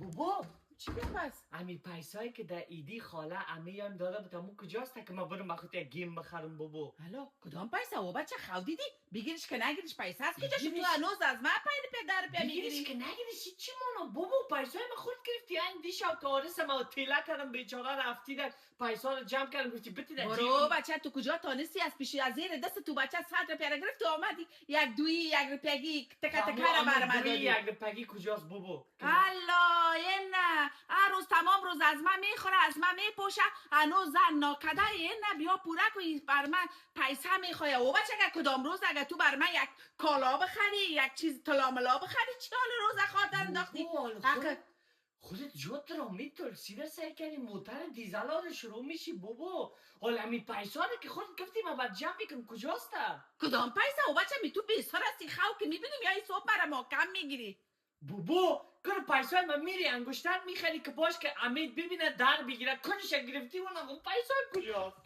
بابا چی پس؟ امی پیسایی که در ایدی خاله امی هم داده بود امو کجاست که ما برم خود یک گیم بخرم بابا؟ الو کدام پیسه و بچه خودیدی بگیرش که نگیرش پیسه هست کجاش تو بگیرش. هنوز از من پدر پیا بگیرش میگیری که نگیرش چی مانو بابا پیسای ما خود گرفتی این دیشب تارس ما تیله کردم بیچاره رفتی در پیسا رو جمع کردم گفتی بتی در برو بچه تو کجا تانستی از پیشی از زیر دست تو بچه 100 روپیه را گرفت و آمدی یک دوی یک روپیگی تک تک را برام دادی یک روپیگی کجاست بابا؟ الله این هر روز تمام روز از من میخوره از من میپوشه هنوز زن ناکده این بیا پوره کنی بر من پیسه میخواه و بچه اگر کدام روز اگر تو بر من یک کالا بخری یک چیز تلاملا بخری چی حال روز خاطر انداختی خودت جات را میتول سیده سعی کردی موتر دیزل ها رو شروع میشی بابا حالا می پیسا رو که خودت گفتی ما باید جمع بکنم کجاست؟ کدام پیسه و بچه می تو بیسار هستی خواهو که میبینیم یا این صبح برا ما کم میگیری بابا کنه پیسای من میری انگشتر میخری که باش که امید ببینه در بگیره کنش گرفتی و نگم پیسای کجاست؟